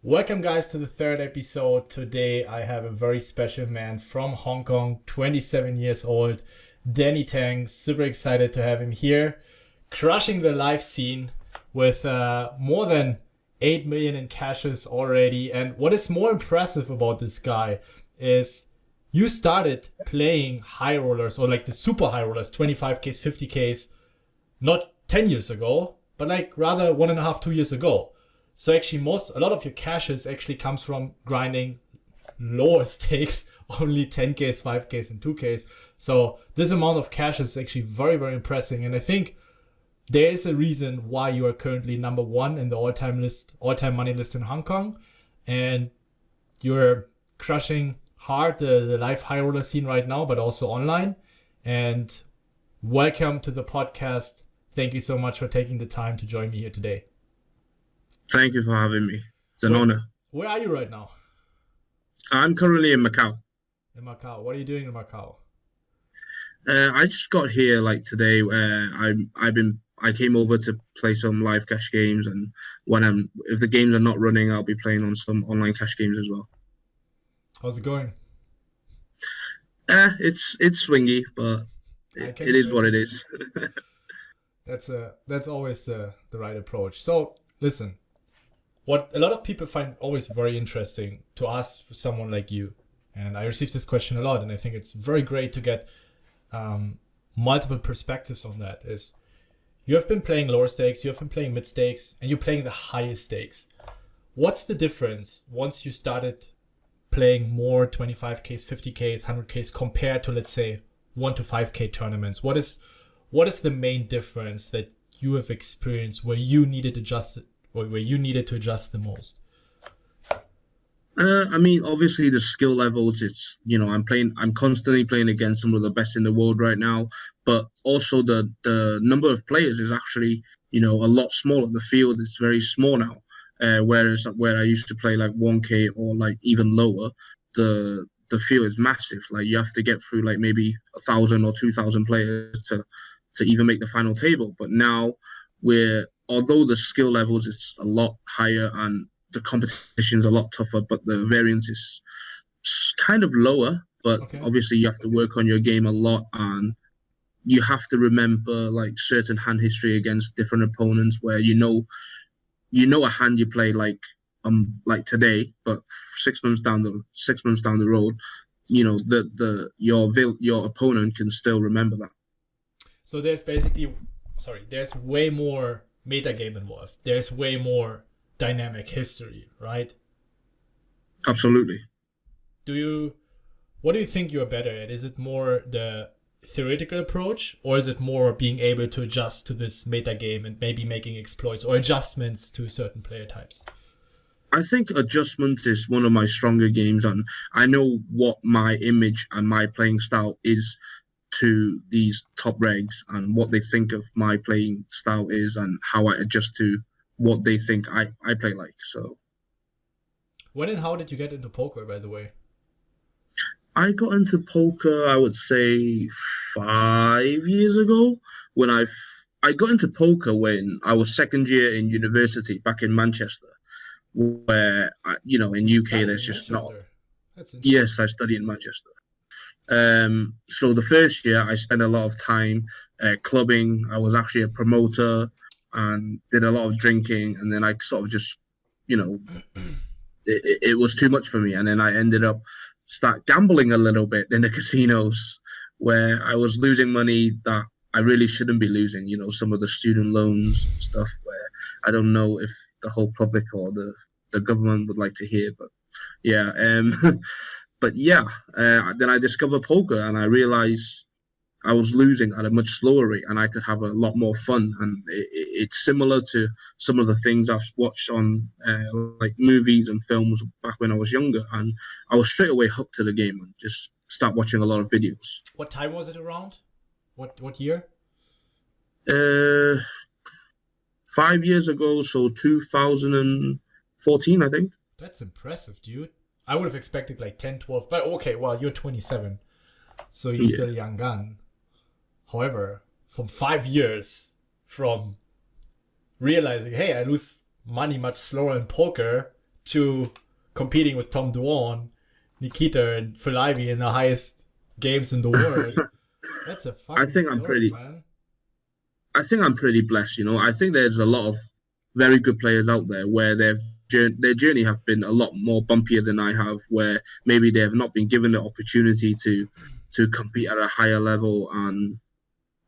Welcome guys to the third episode. Today I have a very special man from Hong Kong, 27 years old, Danny Tang. Super excited to have him here, crushing the live scene with more than 8 million in cashes already. And what is more impressive about this guy is you started playing high rollers, or like the super high rollers, 25Ks, 50Ks, not 10 years ago, but like rather 1.5, 2 years ago. So actually a lot of your cashes actually comes from grinding lower stakes, only 10Ks, 5Ks and 2Ks. So this amount of cash is actually very, very impressive. And I think there is a reason why you are currently number one in the all-time money list in Hong Kong. And you're crushing hard the live high roller scene right now, but also online. And welcome to the podcast. Thank you so much for taking the time to join me here today. Thank you for having me. It's an honor. Where are you right now? I'm currently in Macau. In Macau. What are you doing in Macau? I just got here like today. I came over to play some live cash games, and if the games are not running, I'll be playing on some online cash games as well. How's it going? It's swingy, but it is what it is. That's always the right approach. So listen. What a lot of people find always very interesting to ask someone like you, and I receive this question a lot, and I think it's very great to get multiple perspectives on that, is you have been playing lower stakes, you have been playing mid stakes, and you're playing the highest stakes. What's the difference once you started playing more 25Ks, 50Ks, 100Ks compared to, let's say, 1 to 5K tournaments? What is the main difference that you have experienced where you needed to adjust the most? I mean, obviously the skill levels, I'm constantly playing against some of the best in the world right now, but also the number of players is actually, a lot smaller. The field is very small now, whereas where I used to play like 1K or like even lower, the field is massive. Like you have to get through like maybe 1,000 or 2,000 players to even make the final table. But now although the skill levels is a lot higher and the competition is a lot tougher, but the variance is kind of lower. But Obviously you have to work on your game a lot, and you have to remember like certain hand history against different opponents where you know a hand you play like today, but 6 months down the road, your opponent can still remember that. So there's way more metagame involved. There's way more dynamic history, right? Absolutely. What do you think you're better at? Is it more the theoretical approach, or is it more being able to adjust to this metagame and maybe making exploits or adjustments to certain player types? I think adjustment is one of my stronger games, and I know what my image and my playing style is to these top regs, and what they think of my playing style is, and how I adjust to what they think I play like. So when and how did you get into poker, by the way? I got into poker, I would say 5 years ago. When I got into poker when I was second year in university back in Manchester, where in UK there's just not. Yes, I studied in Manchester. So the first year I spent a lot of time clubbing. I was actually a promoter and did a lot of drinking, and then I sort of just, it was too much for me, and then I ended up start gambling a little bit in the casinos, where I was losing money that I really shouldn't be losing. Some of the student loans stuff where I don't know if the whole public or the government would like to hear, but yeah. Then I discovered poker, and I realized I was losing at a much slower rate, and I could have a lot more fun. And it's similar to some of the things I've watched on like movies and films back when I was younger, and I was straight away hooked to the game and just start watching a lot of videos. What time was it around? What year? 5 years ago, so 2014, I think. That's impressive, dude. I would have expected like 10, 12, but okay, well, you're 27, so you're still a young gun. However, from 5 years from realizing, hey, I lose money much slower in poker to competing with Tom Dwan, Nikita, and Phil Ivey in the highest games in the world. That's a fucking story, man. I think I'm pretty blessed, you know. I think there's a lot of very good players out there where their journey have been a lot more bumpier than I have, where maybe they have not been given the opportunity to compete at a higher level. And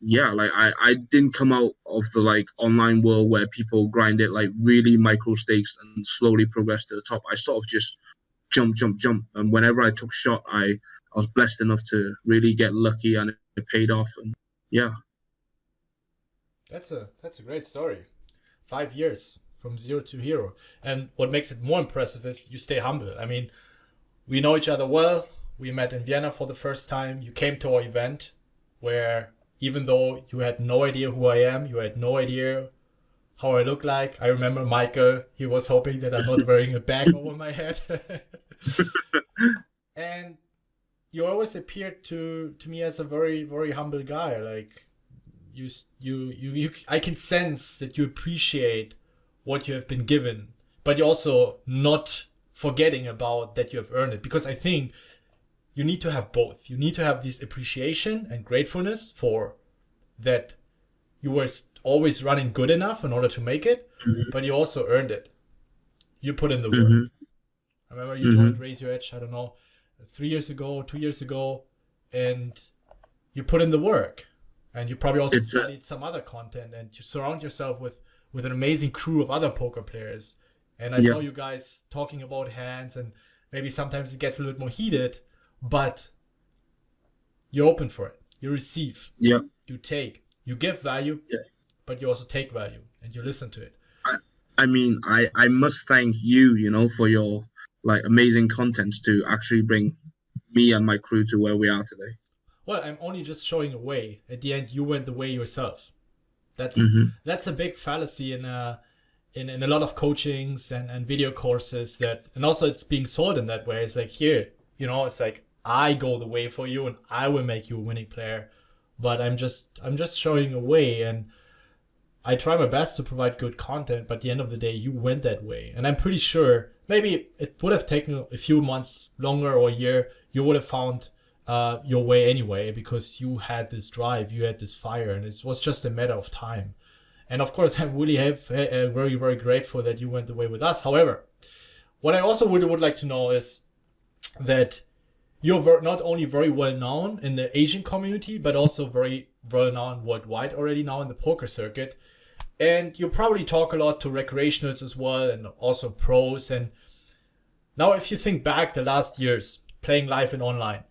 yeah, like I didn't come out of the like online world where people grind it like really micro stakes and slowly progress to the top. I sort of just jump. And whenever I took shot, I was blessed enough to really get lucky and it paid off. And yeah. That's a great story. 5 years from 0 to hero. And what makes it more impressive is you stay humble. I mean, we know each other well. We met in Vienna for the first time. You came to our event where even though you had no idea who I am, you had no idea how I look like. I remember Michael, he was hoping that I'm not wearing a bag over my head. And you always appeared to me as a very, very humble guy. Like, I can sense that you appreciate what you have been given, but you're also not forgetting about that you have earned it. Because I think you need to have both. You need to have this appreciation and gratefulness for that you were always running good enough in order to make it, but you also earned it. You put in the work. I remember you joined Raise Your Edge, I don't know, 3 years ago, 2 years ago, and you put in the work. And you probably also studied some other content, and you surround yourself with an amazing crew of other poker players. And I saw you guys talking about hands, and maybe sometimes it gets a little bit more heated, but you're open for it. You receive. Yeah. You take. You give value, but you also take value, and you listen to it. I mean, I must thank you, you know, for your like amazing contents to actually bring me and my crew to where we are today. Well, I'm only just showing a way. At the end, you went the way yourself. That's a big fallacy in a lot of coachings and video courses and also it's being sold in that way. It's like, here, you know, it's like I go the way for you and I will make you a winning player. But I'm just showing a way, and I try my best to provide good content. But at the end of the day, you went that way, and I'm pretty sure maybe it would have taken a few months longer or a year. You would have found your way anyway, because you had this drive, you had this fire, and it was just a matter of time. And of course, I'm really very, very grateful that you went the way with us. However, what I also would like to know is that you're not only very well known in the Asian community, but also very well known worldwide already now in the poker circuit. And you probably talk a lot to recreationals as well, and also pros. And now if you think back the last years playing live and online,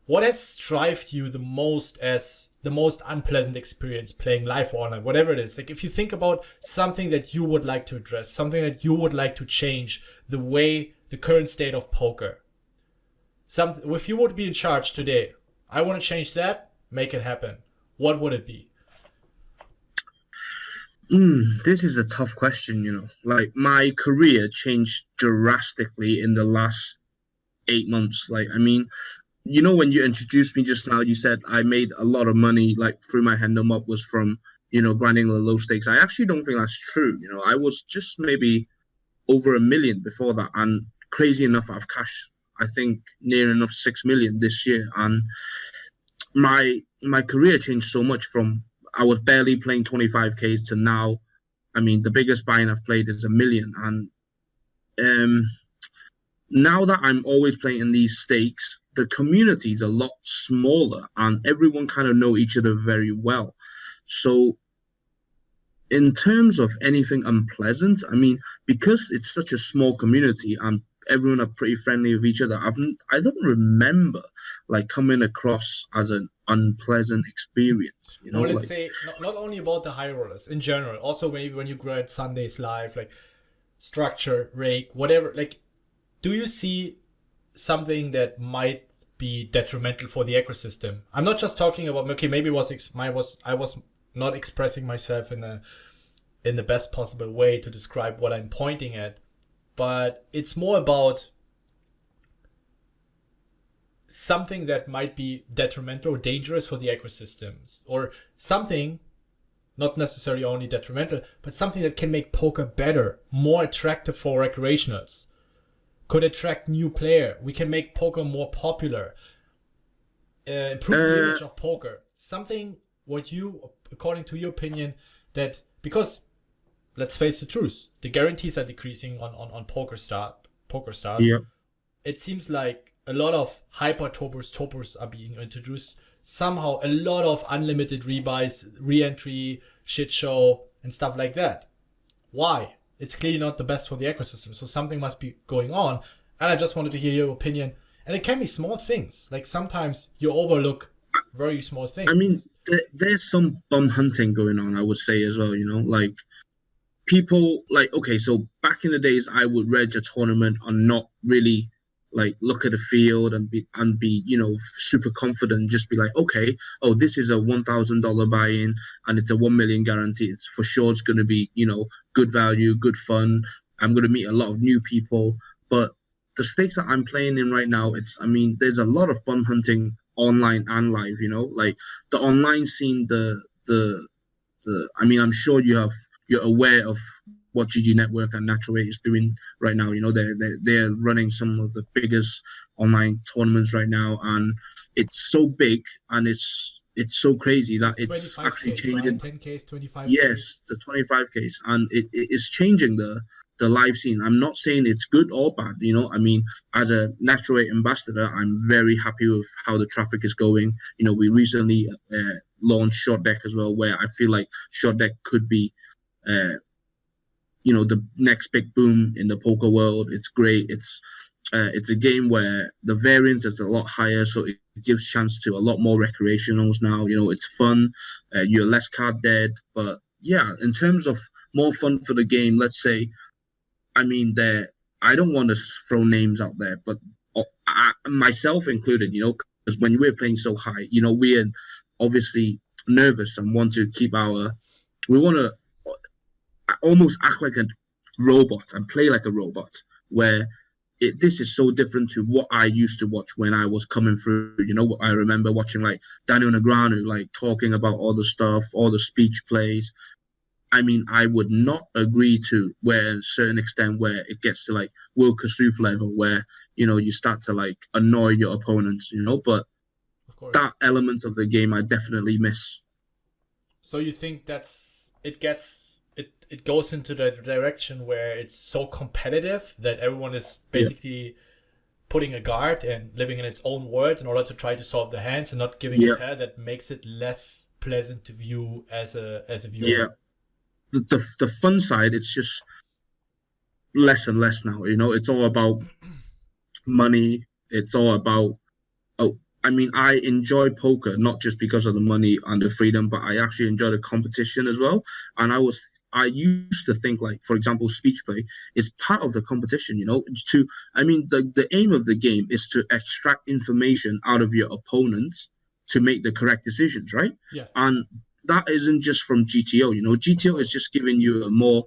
what has strived you the most as the most unpleasant experience playing live or online, whatever it is? Like, if you think about something that you would like to address, something that you would like to change the way, the current state of poker. If you would be in charge today, I want to change that, make it happen. What would it be? This is a tough question, you know. Like, my career changed drastically in the last 8 months. Like, I mean, you know, when you introduced me just now, you said I made a lot of money, like, through my hand up was from, you know, grinding the low stakes. I actually don't think that's true. You know, I was just maybe over 1 million before that. And crazy enough, I've cashed, I think, near enough 6 million this year. And my career changed so much from I was barely playing 25Ks to now. I mean, the biggest buy-in I've played is 1 million. And now that I'm always playing in these stakes, the community is a lot smaller and everyone kind of know each other very well. So in terms of anything unpleasant, I mean, because it's such a small community and everyone are pretty friendly with each other, I don't remember like coming across as an unpleasant experience. You know, well, let's say not only about the high rollers in general, also maybe when you grind Sundays live, like structure, rake, whatever, like, do you see something that might be detrimental for the ecosystem? I'm not just talking about, okay, maybe I was not expressing myself in the best possible way to describe what I'm pointing at, but it's more about something that might be detrimental or dangerous for the ecosystems, or something not necessarily only detrimental, but something that can make poker better, more attractive for recreationals. could attract new player. We can make poker more popular, improve the image of poker. Something what you, according to your opinion, that because let's face the truth, the guarantees are decreasing on Pokerstars. Yeah. It seems like a lot of hyper topers are being introduced. Somehow a lot of unlimited rebuys, re-entry, shit show, and stuff like that. Why? It's clearly not the best for the ecosystem, so something must be going on. And I just wanted to hear your opinion. And it can be small things. Like sometimes you overlook very small things. I mean, there's some bum hunting going on, I would say as well, you know, like people like, okay, so back in the days, I would reg a tournament and not really like look at the field and be, you know, super confident, just be like, okay, oh, this is a $1,000 buy-in and it's a 1 million guarantee. It's for sure it's going to be, you know, good value, good fun. I'm going to meet a lot of new people. But the stakes that I'm playing in right now, I mean, there's a lot of bum hunting online and live, you know, like the online scene, I mean, I'm sure you're aware of what GG Network and Natural Way is doing right now. You know, they're running some of the biggest online tournaments right now, and it's so big and it's so crazy that it's actually changing. Right? 10Ks, 25Ks. Yes, the 25Ks, and it is changing the live scene. I'm not saying it's good or bad, you know. I mean, as a Natural Way ambassador, I'm very happy with how the traffic is going. You know, we recently launched Short Deck as well, where I feel like Short Deck could be you know, the next big boom in the poker world. It's great. It's a game where the variance is a lot higher, so it gives chance to a lot more recreationals now. You know, it's fun. You're less card dead. But yeah, in terms of more fun for the game, let's say, I mean, I don't want to throw names out there, but myself included, you know, because when we're playing so high, you know, we're obviously nervous and want to keep we want to almost act like a robot and play like a robot, where this is so different to what I used to watch when I was coming through. You know, I remember watching like Daniel Negreanu, like talking about all the stuff, all the speech plays. I mean, I would not agree to where a certain extent where it gets to like Will Kossuth level, where, you know, you start to like annoy your opponents, you know, but of course, that element of the game I definitely miss. So you think it goes into the direction where it's so competitive that everyone is basically putting a guard and living in its own world in order to try to solve the hands and not giving a tear, that makes it less pleasant to view as a viewer. Yeah. The fun side, it's just less and less now. You know, it's all about money. It's all about, I mean, I enjoy poker not just because of the money and the freedom, but I actually enjoy the competition as well. And I used to think, like, for example, speech play is part of the competition, you know, the aim of the game is to extract information out of your opponents to make the correct decisions, right? Yeah. And that isn't just from GTO, you know. GTO is just giving you a more,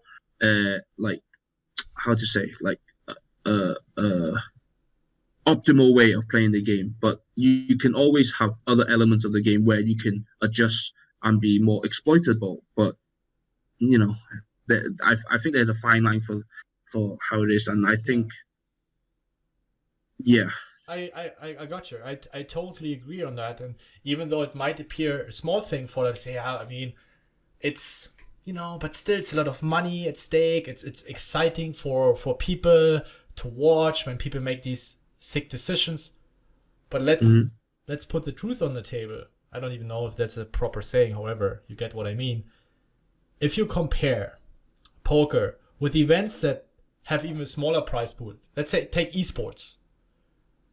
optimal way of playing the game. But you can always have other elements of the game where you can adjust and be more exploitable. But you know, I think there's a fine line for how it is, and I think, yeah. I got you. I totally agree on that. And even though it might appear a small thing for, let's say, I mean, it's, you know, but still it's a lot of money at stake. It's exciting for people to watch when people make these sick decisions. But let's put the truth on the table. I don't even know if that's a proper saying. However, you get what I mean. If you compare poker with events that have even a smaller prize pool, let's say take esports,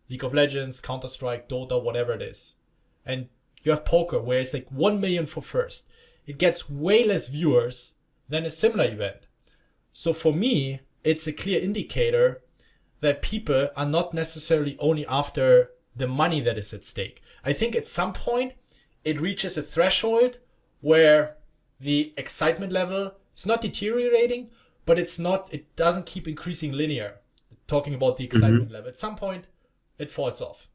League of Legends, Counter-Strike, Dota, whatever it is, and you have poker where it's like 1 million for first, it gets way less viewers than a similar event. So for me, it's a clear indicator that people are not necessarily only after the money that is at stake. I think at some point it reaches a threshold where the excitement level is not deteriorating, but it doesn't keep increasing linear. Talking about the excitement level, at some point it falls off.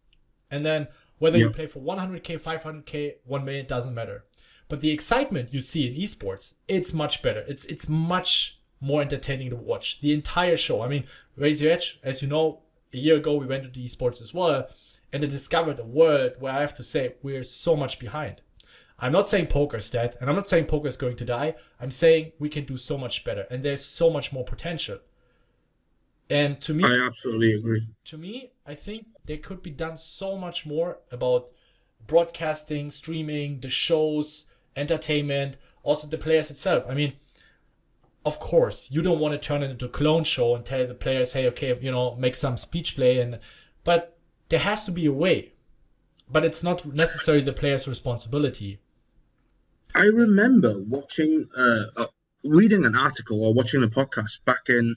And then whether you play for 100K, 500K, 1 million, doesn't matter. But the excitement you see in esports, it's much better. It's much more entertaining to watch. The entire show. I mean, Raise Your Edge, as you know, a year ago we went into esports as well, and I discovered a world where I have to say we're so much behind. I'm not saying poker's dead, and I'm not saying poker is going to die. I'm saying we can do so much better, and there's so much more potential. And to me, I absolutely agree. To me, I think there could be done so much more about broadcasting, streaming, the shows, entertainment, also the players itself. I mean, of course, you don't want to turn it into a clone show and tell the players, hey, okay, make some speech play, but there has to be a way. But it's not necessarily the player's responsibility. I remember watching, reading an article or watching a podcast back in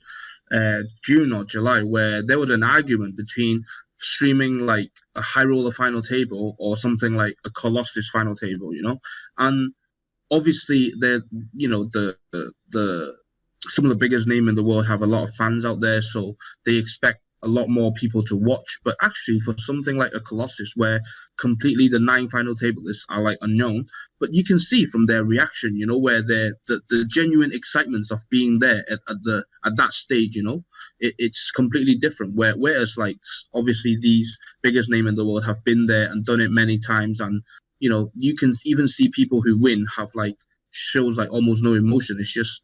June or July, where there was an argument between streaming like a high roller final table or something like a Colossus final table, and obviously the some of the biggest name in the world have a lot of fans out there, so they expect a lot more people to watch. But actually, for something like a Colossus, where completely the 9 final tablists are like unknown, but you can see from their reaction, where the genuine excitements of being there at that stage, it's completely different. Whereas like obviously these biggest name in the world have been there and done it many times, and you can even see people who win have like shows like almost no emotion. It's just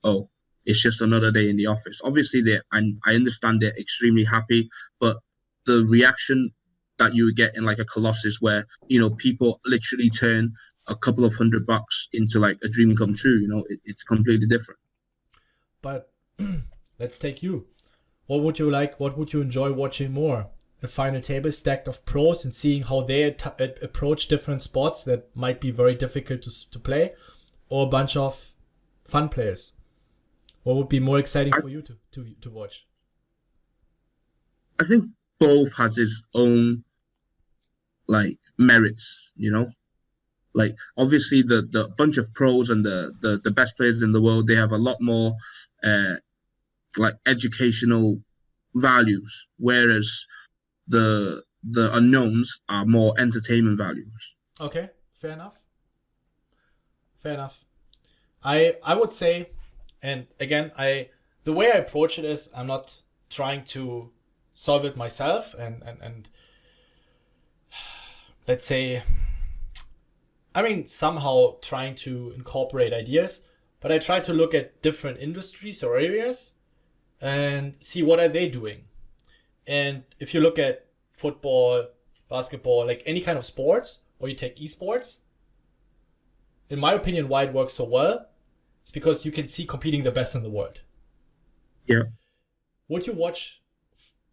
it's just another day in the office. Obviously, I understand they're extremely happy, but the reaction that you would get in like a Colossus, where people literally turn a couple of $100 into like a dream come true, it's completely different. But let's take you. What would you like? What would you enjoy watching more? A final table stacked of pros and seeing how they approach different spots that might be very difficult to play, or a bunch of fun players? What would be more exciting for you to watch? I think both has its own like merits, like obviously the bunch of pros and the best players in the world, they have a lot more like educational values, whereas the unknowns are more entertainment values. Okay, fair enough. I would say, and again, the way I approach it is I'm not trying to solve it myself and let's say, somehow trying to incorporate ideas, but I try to look at different industries or areas and see what are they doing. And if you look at football, basketball, like any kind of sports, or you take esports, in my opinion, why it works so well, it's because you can see competing the best in the world. Yeah. Would you watch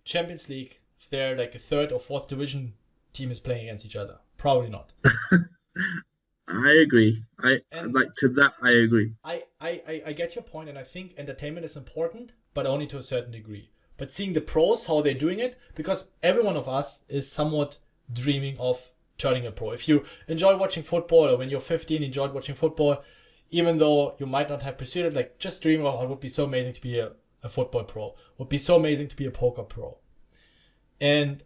Champions League if they're like a 3rd or 4th division team is playing against each other? Probably not. I agree. I agree. I get your point, and I think entertainment is important, but only to a certain degree. But seeing the pros, how they're doing it, because every one of us is somewhat dreaming of turning a pro. If you enjoy watching football, or when you're 15 enjoyed watching football, even though you might not have pursued it, like just dream of, it would be so amazing to be a football pro, would be so amazing to be a poker pro. And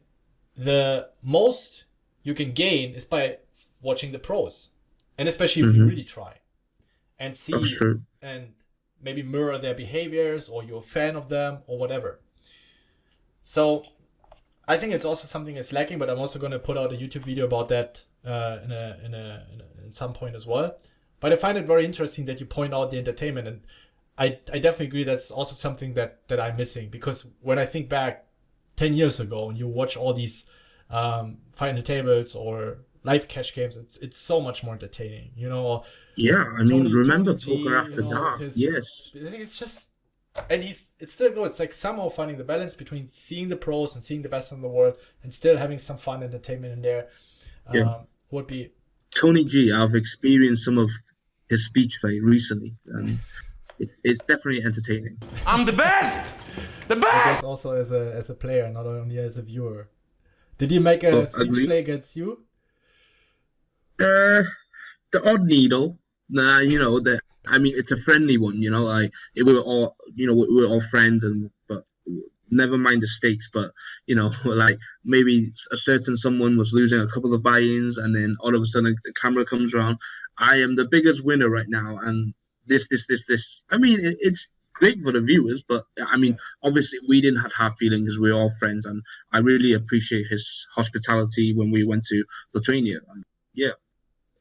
the most you can gain is by watching the pros, and especially if you really try and see and maybe mirror their behaviors, or you're a fan of them or whatever. So I think it's also something that's lacking, but I'm also going to put out a YouTube video about that in some point as well. But I find it very interesting that you point out the entertainment, and I definitely agree that's also something that I'm missing, because when I think back 10 years ago and you watch all these final tables or live cash games, it's so much more entertaining, Yeah, remember Tony G, Poker After Dark? Yes. It's just, and it's still good. It's like somehow finding the balance between seeing the pros and seeing the best in the world and still having some fun entertainment in there. Would be Tony G. I've experienced some of his speech play recently, and it's definitely entertaining. I'm the best. The best. I guess also as a player, not only as a viewer. Did he make a speech play against you? The odd needle. Nah, it's a friendly one. Like we were all friends, but never mind the stakes. But like maybe a certain someone was losing a couple of buy-ins, and then all of a sudden the camera comes around. I am the biggest winner right now, and this. I mean, great for the viewers. But I mean, obviously, we didn't have hard feelings because we're all friends, and I really appreciate his hospitality when we went to Lithuania. And yeah,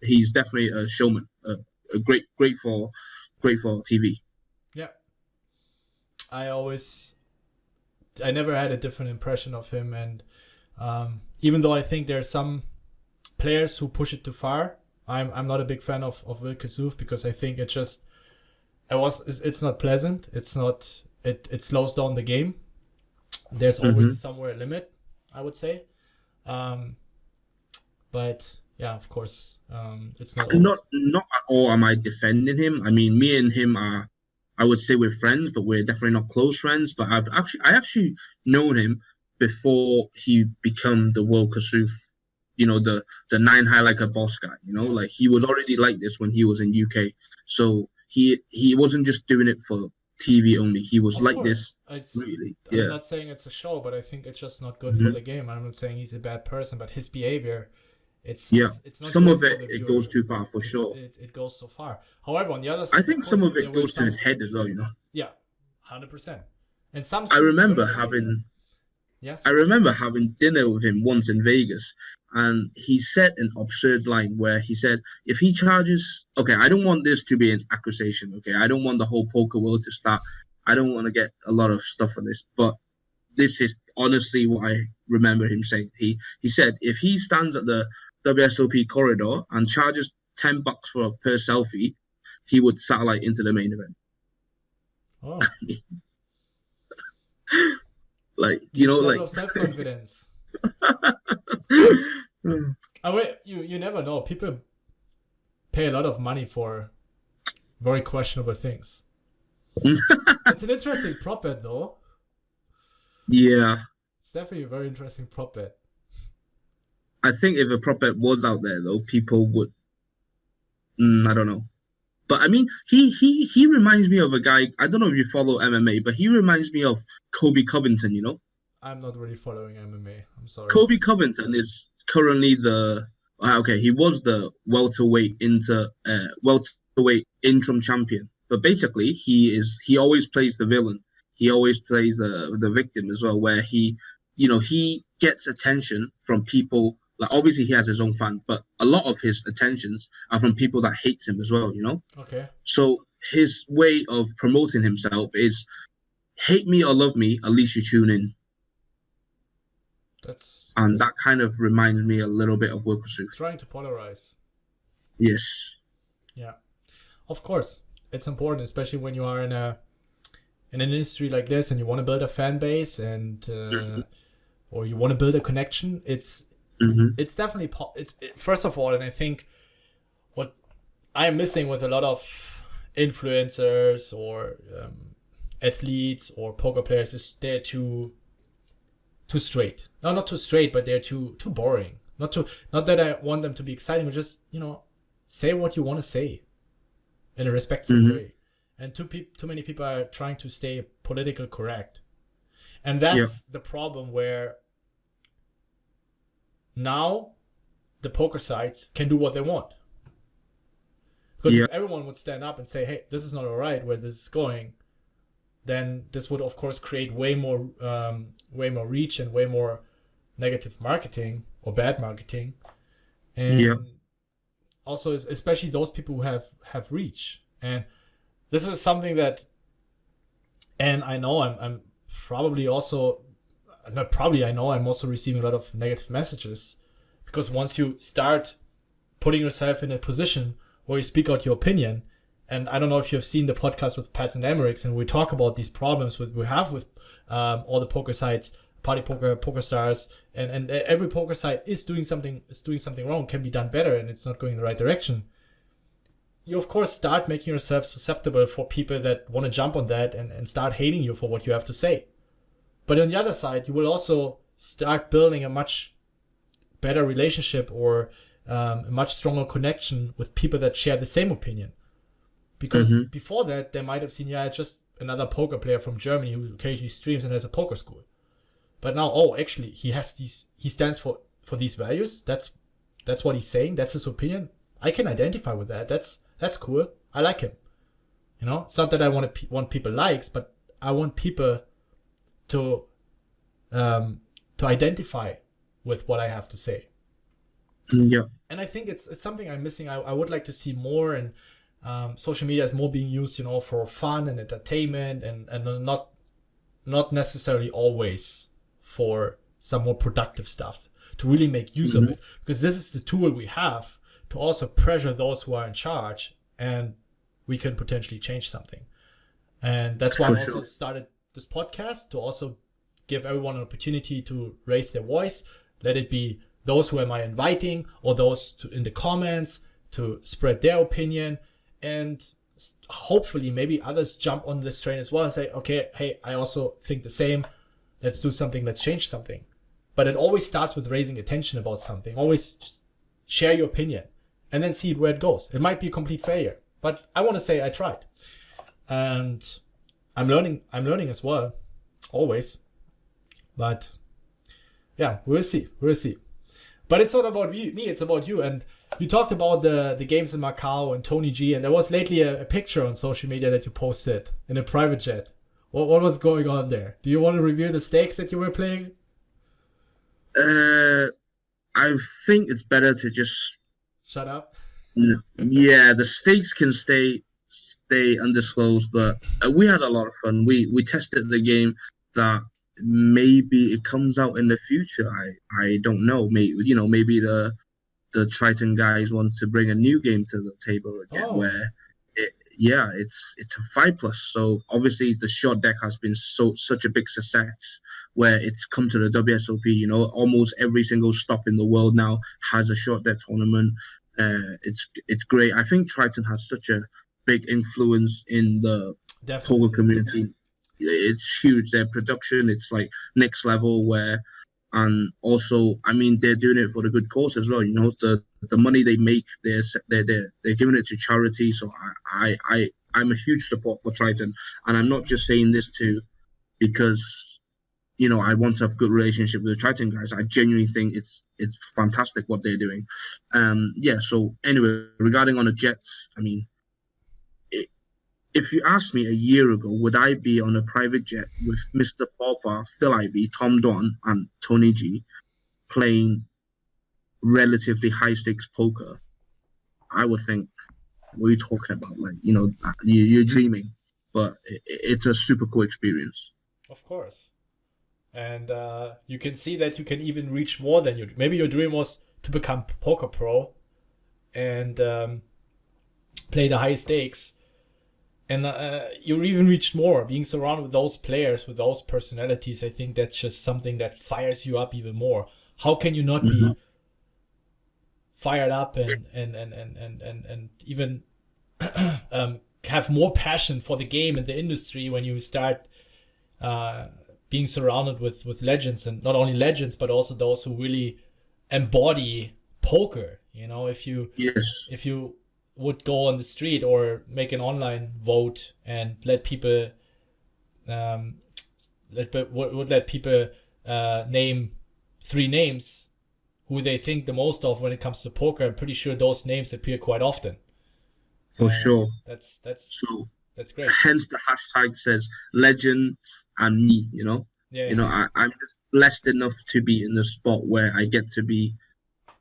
he's definitely a showman, a great for TV. Yeah, I never had a different impression of him, and even though I think there are some players who push it too far, I'm not a big fan of Will Kossuth, because I think it's not pleasant. It slows down the game. There's always somewhere a limit, I would say. But yeah, of course, it's not at all am I defending him. I mean, me and him are, I would say, we're friends, but we're definitely not close friends. But I actually known him before he became the World Kossuth, the 9 high like a boss guy. Like he was already like this when he was in UK. So he wasn't just doing it for TV only. He was like this. Really. I'm not saying it's a show, but I think it's just not good for the game. I'm not saying he's a bad person, but his behavior, it's not some of it goes too far for sure. It goes so far. However, on the other side, I think some of it goes to his head as well. Yeah, 100%. And I remember having dinner with him once in Vegas, and he said an absurd line where he said, if he charges, okay, I don't want this to be an accusation, okay, I don't want the whole poker world to start, I don't want to get a lot of stuff on this, but this is honestly what I remember him saying. He said if he stands at the WSOP corridor and charges $10 per selfie, he would satellite into the main event. Oh. Like, of self-confidence. You never know. People pay a lot of money for very questionable things. It's an interesting prop bet, though. Yeah. It's definitely a very interesting prop bet. I think if a prop bet was out there, though, people would... I don't know. But, I mean, he reminds me of a guy... I don't know if you follow MMA, but he reminds me of Coby Covington, I'm not really following MMA. I'm sorry. Coby Covington is currently he was the welterweight interim champion. But basically, he always plays the villain. He always plays the victim as well, where he gets attention from people. Like, obviously he has his own fans, but a lot of his attentions are from people that hates him as well, Okay. So his way of promoting himself is hate me or love me, at least you tune in. And that kind of reminds me a little bit of Will Kossuth. Trying to polarize. Yes. Yeah. Of course. It's important, especially when you are in an industry like this and you want to build a fan base and or you want to build a connection. It's definitely first of all, and I think what I am missing with a lot of influencers or athletes or poker players is they're too straight. No, not too straight, but they're too boring. Not that I want them to be exciting, but just say what you want to say in a respectful way. And too many people are trying to stay political correct, and that's the problem. Where now the poker sites can do what they want, because if everyone would stand up and say, "Hey, this is not all right where this is going," then this would of course create way more reach and way more negative marketing or bad marketing, and also especially those people who have reach. And this is something that, and I know I'm probably also not probably I know I'm also receiving a lot of negative messages, because once you start putting yourself in a position where you speak out your opinion. And I don't know if you've seen the podcast with Pats and Emmerichs, and we talk about these problems we have with all the poker sites, Party Poker, Pokerstars, and every poker site is doing something wrong, can be done better, and it's not going in the right direction. You of course start making yourself susceptible for people that want to jump on that and start hating you for what you have to say. But on the other side, you will also start building a much better relationship or a much stronger connection with people that share the same opinion. Because before that, they might have seen, it's just another poker player from Germany who occasionally streams and has a poker school. But now, actually, he stands for these values. That's what he's saying. That's his opinion. I can identify with that. That's cool. I like him. You know, it's not that I want people likes, but I want people to identify with what I have to say. Yeah. And I think it's something I'm missing. I would like to see more, and social media is more being used, you know, for fun and entertainment, and not necessarily always for some more productive stuff, to really make use of it, because this is the tool we have to also pressure those who are in charge, and we can potentially change something. And that's why I also started this podcast, to also give everyone an opportunity to raise their voice. Let it be those who am I inviting, or those in the comments, to spread their opinion, and hopefully maybe others jump on this train as well and say, okay, hey, I also think the same. Let's do something. Let's change something. But it always starts with raising attention about something. Always share your opinion and then see where it goes. It might be a complete failure, but I want to say I tried, and I'm learning as well, always. But yeah, we'll see. But it's not about me, it's about you. And you talked about the games in Macau and Tony G, and there was lately a picture on social media that you posted in a private jet. What was going on there? Do you want to reveal the stakes that you were playing? I think it's better to just shut up. Yeah, the stakes can stay undisclosed, but we had a lot of fun. We tested the game that maybe it comes out in the future. I don't know. Maybe the Triton guys want to bring a new game to the table again, where it's a 5+. So obviously the short deck has been such a big success, where it's come to the WSOP. You know, almost every single stop in the world now has a short deck tournament. It's great. I think Triton has such a big influence in the poker community. It's huge. Their production, it's like next level. And also, I mean, they're doing it for the good cause as well. You know, the money they make, they're giving it to charity. So I'm a huge support for Triton, and I'm not just saying this because you know I want to have a good relationship with the Triton guys. I genuinely think it's fantastic what they're doing. So anyway, regarding on the Jets, I mean, if you asked me a year ago, would I be on a private jet with Mr. Pauper, Phil Ivey, Tom Don, and Tony G playing relatively high stakes poker, I would think, what are you talking about? Like, you know, you're dreaming, but it's a super cool experience. Of course. And you can see that you can even reach more than maybe your dream was to become poker pro and play the high stakes. And you even reached more, being surrounded with those players, with those personalities. I think that's just something that fires you up even more. How can you not be fired up and even have more passion for the game and the industry when you start being surrounded with legends, and not only legends, but also those who really embody poker. You know, if you would go on the street or make an online vote and let people name 3 names who they think the most of when it comes to poker, I'm pretty sure those names appear quite often. For sure. That's great. Hence the hashtag says legends and me, you know? Yeah. You know, I'm just blessed enough to be in the spot where I get to be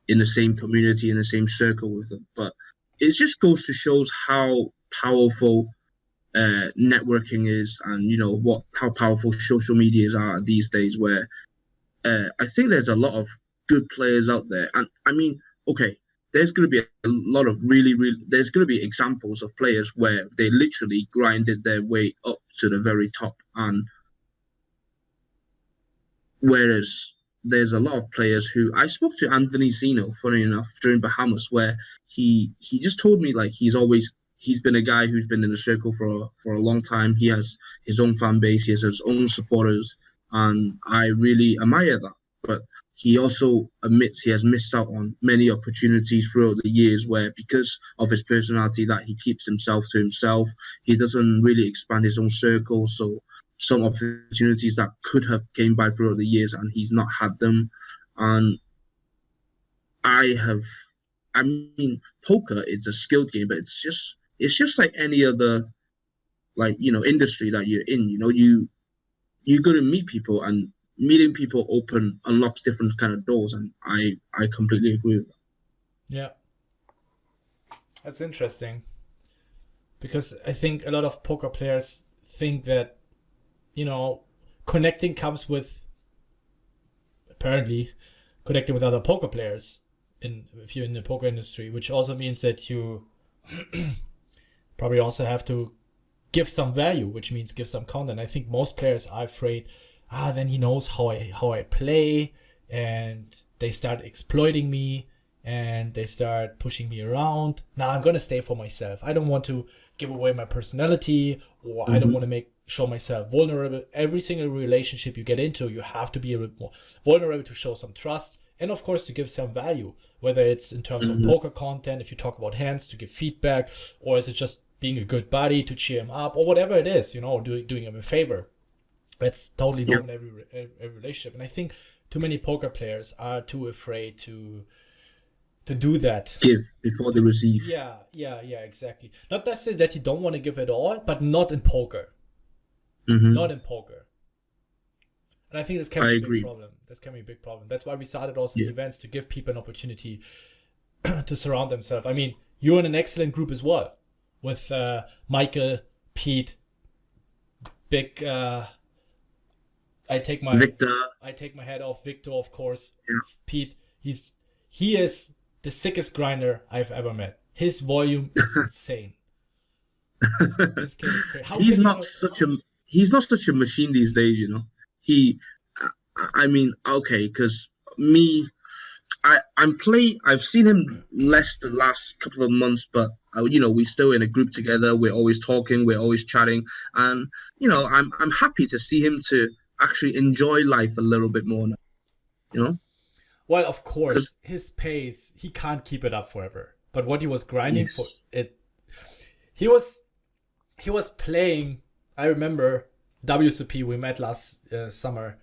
in the same community, in the same circle with them. But it just goes to shows how powerful networking is, and you know how powerful social medias are these days, where I think there's a lot of good players out there. And I mean, okay, there's going to be a lot of there's going to be examples of players where they literally grinded their way up to the very top, and whereas there's a lot of players who I spoke to Anthony Zeno, funny enough, during Bahamas, where he just told me like he's been a guy who's been in the circle for a long time. He has his own fan base, he has his own supporters, and I really admire that. But he also admits he has missed out on many opportunities throughout the years where, because of his personality, that he keeps himself to himself. He doesn't really expand his own circle, so some opportunities that could have came by throughout the years and he's not had them. And I mean, poker, it's a skilled game, but it's just like any other like, you know, industry that you're in. You know, you got to meet people, and meeting people unlocks different kind of doors, and I completely agree with that. Yeah, that's interesting, because I think a lot of poker players think that, you know, connecting comes with, apparently, connecting with other poker players if you're in the poker industry, which also means that you probably also have to give some value, which means give some content. I think most players are afraid, then he knows how I play, and they start exploiting me, and they start pushing me around. Now I'm gonna stay for myself. I don't want to give away my personality, or I don't want to show myself vulnerable. Every single relationship you get into, you have to be a bit more vulnerable to show some trust, and of course to give some value, whether it's in terms of poker content, if you talk about hands, to give feedback, or is it just being a good buddy to cheer him up, or whatever it is, you know, doing him a favor. That's totally normal in every relationship. And I think too many poker players are too afraid to do that. Give before they receive. Yeah, exactly. Not necessarily that you don't want to give at all, but not in poker. Not in poker. And I think this can be a big problem. This can be a big problem. That's why we started also the events, to give people an opportunity to surround themselves. I mean, you're in an excellent group as well, with Michael, Pete, Big. I take my head off. Victor, of course. Yeah. Pete. He is the sickest grinder I've ever met. His volume is insane. This kid is crazy. He's not such a machine these days, you know. I mean, okay, because I've seen him less the last couple of months, but you know, we're still in a group together. We're always talking, we're always chatting, and you know, I'm happy to see him to actually enjoy life a little bit more now, you know. Well, of course, his pace, he can't keep it up forever. But what he was grinding for it, he was playing. I remember WSOP, we met last summer.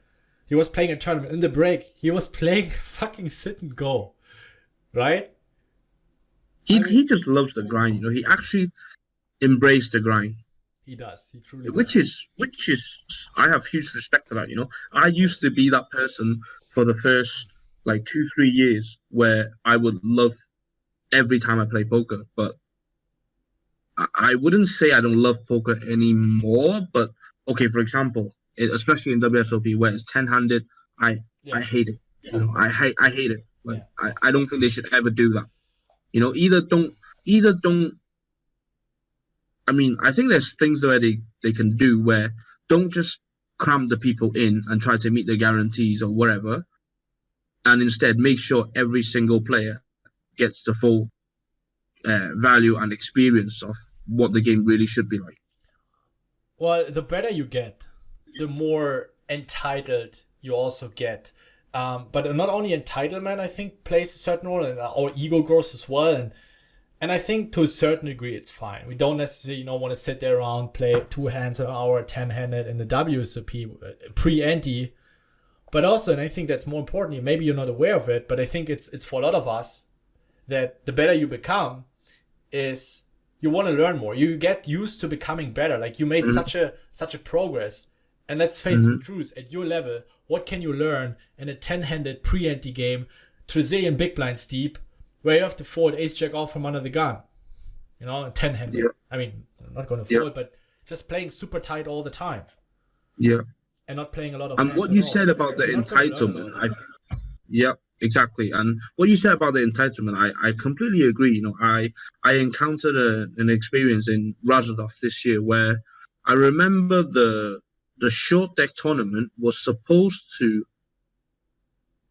He was playing a tournament. In the break, he was playing fucking sit and go, right? He just loves the grind, you know. He actually embraced the grind. He does. He truly does. Which is I have huge respect for that, you know. I used to be that person for the first like 2-3 years where I would love every time I play poker, but I wouldn't say I don't love poker anymore. But okay, for example, especially in WSOP where it's 10-handed, I hate it. You know, I hate it. Like, I don't think they should ever do that. You know, either don't. I mean, I think there's things where they can do where don't just cram the people in and try to meet the guarantees or whatever, and instead make sure every single player gets the full value and experience of what the game really should be like. Well, the better you get, the more entitled you also get. But not only entitlement, I think, plays a certain role, and our ego grows as well. And I think to a certain degree, it's fine. We don't necessarily, want to sit there around, play 2 hands an hour, 10-handed in the WSOP pre-ante. But also, and I think that's more important, maybe you're not aware of it, but I think it's for a lot of us that the better you become is you want to learn more. You get used to becoming better. Like you made such a progress. And let's face the truth, at your level, what can you learn in a 10-handed pre-ante game, Trizillion big blinds deep, where you have to fold ace-jack off from under the gun? 10-handed. Yeah. I mean, I'm not going to fold, but just playing super tight all the time. Yeah. And not playing a lot of And what you said about the entitlement, exactly. And what you said about the entitlement, I completely agree. I encountered an experience in Razadov this year where I remember the short deck tournament was supposed to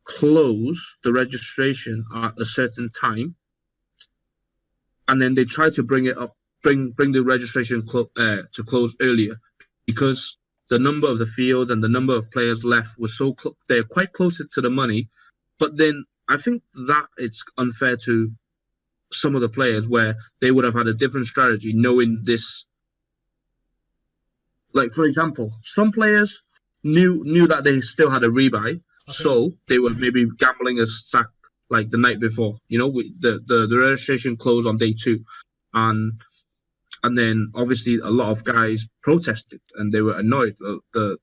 close the registration at a certain time, and then they tried to bring the registration to close earlier because the number of the fields and the number of players left was they're quite close to the money. But then I think that it's unfair to some of the players where they would have had a different strategy knowing this. Like, for example, some players knew that they still had a rebuy, so they were maybe gambling a stack like the night before. The registration closed on day 2, and And then obviously a lot of guys protested and they were annoyed. The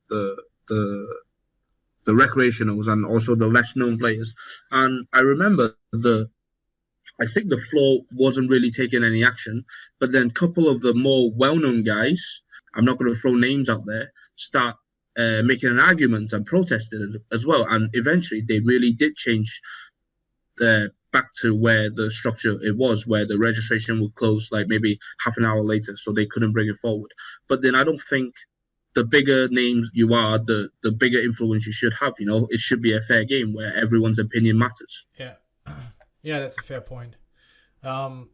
recreationals and also the less known players. And I remember I think the floor wasn't really taking any action, but then a couple of the more well-known guys, I'm not going to throw names out there, start making an argument and protested as well. And eventually they really did change back to where the structure it was, where the registration would close like maybe half an hour later, so they couldn't bring it forward. But then I don't think the bigger names you are, the bigger influence you should have. You know, it should be a fair game where everyone's opinion matters. Yeah, yeah, that's a fair point. But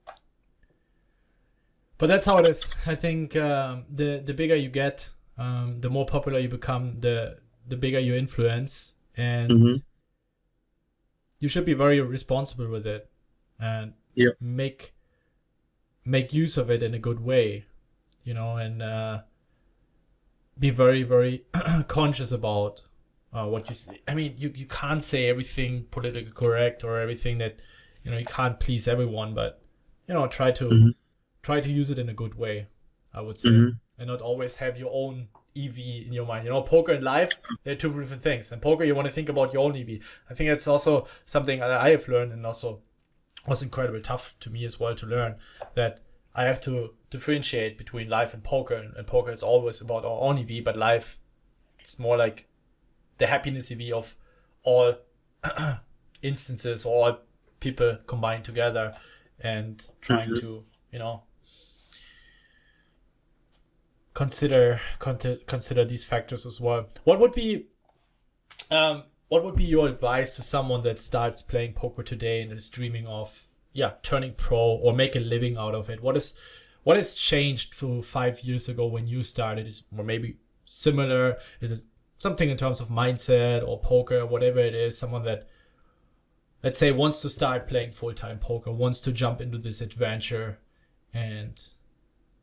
that's how it is. I think the bigger you get, the more popular you become, the bigger your influence, and you should be very responsible with it and make use of it in a good way, you know, and be very, very conscious about what you say. I mean, you can't say everything politically correct or everything that, you know, you can't please everyone, but, you know, try to use it in a good way, I would say, and not always have your own EV in your mind. You know, poker and life, they're two different things. And poker, you want to think about your own EV. I think that's also something that I have learned, and also was incredibly tough to me as well to learn, that I have to differentiate between life and poker. And poker is always about our own EV, but life, it's more like the happiness EV of all instances, or all people combined together, and trying to, you know, consider these factors as well. What would be your advice to someone that starts playing poker today and is dreaming of turning pro or make a living out of it? What has changed from 5 years ago when you started? Is or maybe similar? Is it something in terms of mindset or poker, whatever it is? Someone that, let's say, wants to start playing full-time poker, wants to jump into this adventure and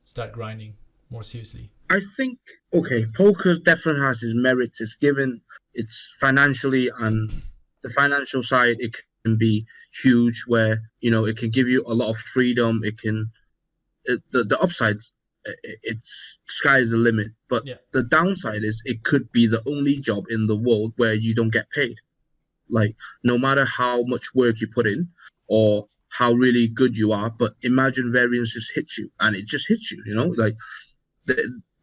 start grinding more seriously. I think, poker definitely has its merits. It's given, it's financially, and the financial side, it can be huge, where, you know, it can give you a lot of freedom. It can, the upsides, it's sky's the limit. But the downside is it could be the only job in the world where you don't get paid. Like, no matter how much work you put in or how really good you are, but imagine variance just hits you, and it just hits you, you know, like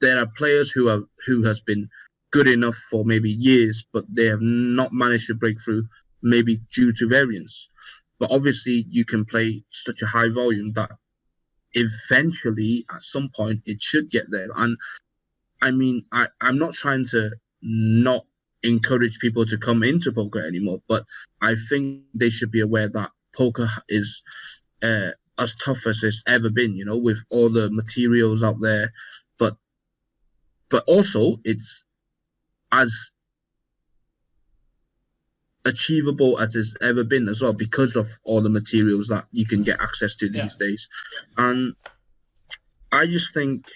there are players who has been good enough for maybe years, but they have not managed to break through, maybe due to variance. But obviously you can play such a high volume that eventually at some point it should get there. And I mean, I'm not trying to not encourage people to come into poker anymore, but I think they should be aware that poker is as tough as it's ever been, you know, with all the materials out there, but also it's as achievable as it's ever been as well, because of all the materials that you can get access to these days. And I just think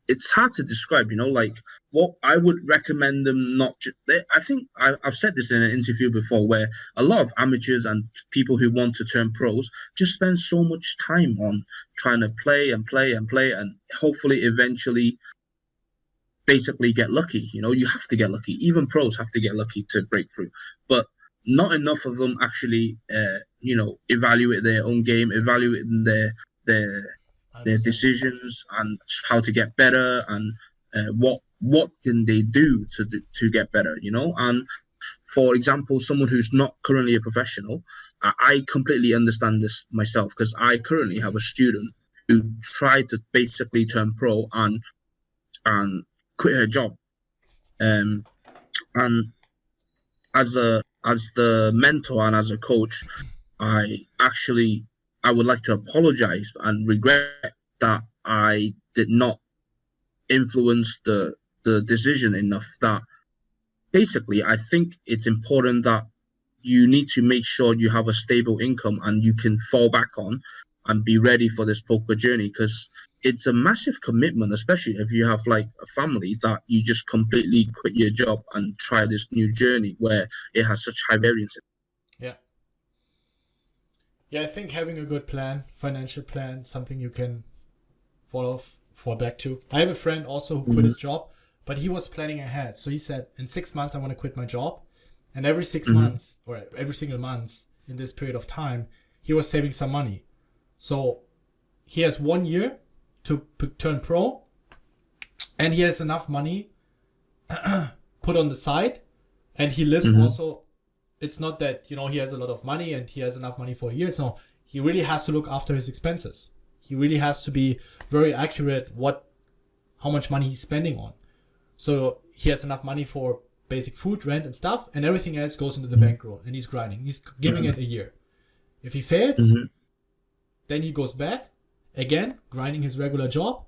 it's hard to describe, you know, like what I would recommend them not to. I think I've said this in an interview before, where a lot of amateurs and people who want to turn pros just spend so much time on trying to play and play and play, and hopefully eventually basically get lucky. You know, you have to get lucky. Even pros have to get lucky to break through. But not enough of them actually, you know, evaluate their own game, evaluating their decisions and how to get better, and what can they do to get better, you know. And for example, someone who's not currently a professional, I completely understand this myself, because I currently have a student who tried to basically turn pro and quit her job, and as the mentor and as a coach, I would like to apologize and regret that I did not influence the decision enough. That basically, I think it's important that you need to make sure you have a stable income and you can fall back on and be ready for this poker journey, because it's a massive commitment, especially if you have like a family, that you just completely quit your job and try this new journey where it has such high variance. Yeah, I think having a good plan, financial plan, something you can fall back to. I have a friend also who quit his job, but he was planning ahead. So he said, in 6 months, I want to quit my job. And every 6 months, or every single month in this period of time, he was saving some money. So he has 1 year to turn pro, and he has enough money put on the side, and he lives also. It's not that, he has a lot of money and he has enough money for a year. So he really has to look after his expenses. He really has to be very accurate how much money he's spending on. So he has enough money for basic food, rent and stuff, and everything else goes into the bankroll, and he's grinding. He's giving it a year. If he fails, then he goes back, again, grinding his regular job,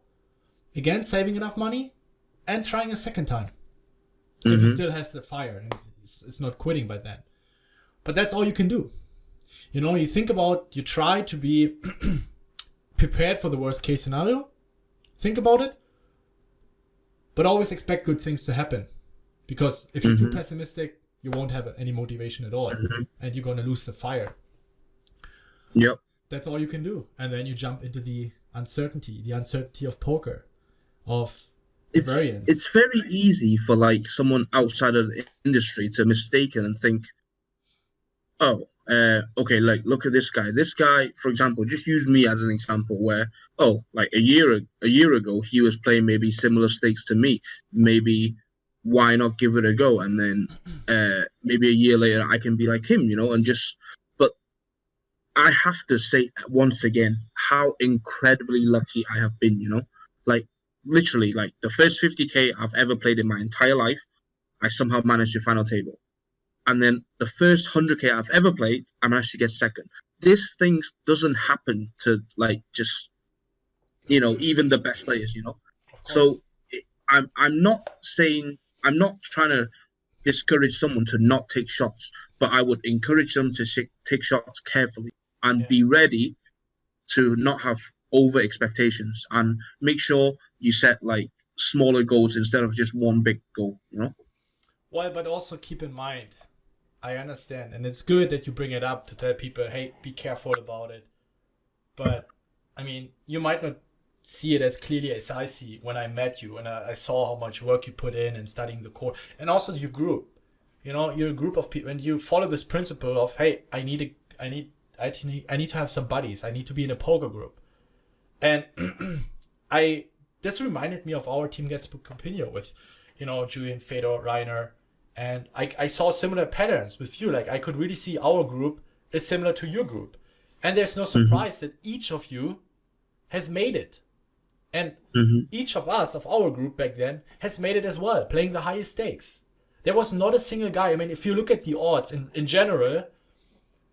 again, saving enough money, and trying a second time. If he still has the fire and it's not quitting by then. But that's all you can do. You try to be prepared for the worst case scenario. Think about it. But always expect good things to happen. Because if you're too pessimistic, you won't have any motivation at all. And you're going to lose the fire. Yep. That's all you can do. And then you jump into the uncertainty of poker, of variance. It's very easy for someone outside of the industry to mistake it and think, okay, look at this guy. This guy, for example, just use me as an example where, a year ago, he was playing maybe similar stakes to me. Maybe why not give it a go? And then maybe a year later, I can be like him, but I have to say once again how incredibly lucky I have been, literally, the first 50K I've ever played in my entire life, I somehow managed to final table. And then the first 100K I've ever played, I managed to get second. This thing doesn't happen to even the best players, So I'm not trying to discourage someone to not take shots, but I would encourage them to take shots carefully and be ready to not have over expectations, and make sure you set smaller goals instead of just one big goal, Well, but also keep in mind, I understand, and it's good that you bring it up to tell people, hey, be careful about it. But I mean, you might not see it as clearly as I see when I met you and I saw how much work you put in and studying the core, and also your group. You're a group of people, and you follow this principle of, hey, I need to have some buddies. I need to be in a poker group. And this reminded me of our Team Gets Compinio with, Julian, Fedor, Reiner. And I saw similar patterns with you. I could really see our group is similar to your group. And there's no surprise that each of you has made it. And each of us, of our group back then, has made it as well, playing the highest stakes. There was not a single guy. I mean, if you look at the odds in general,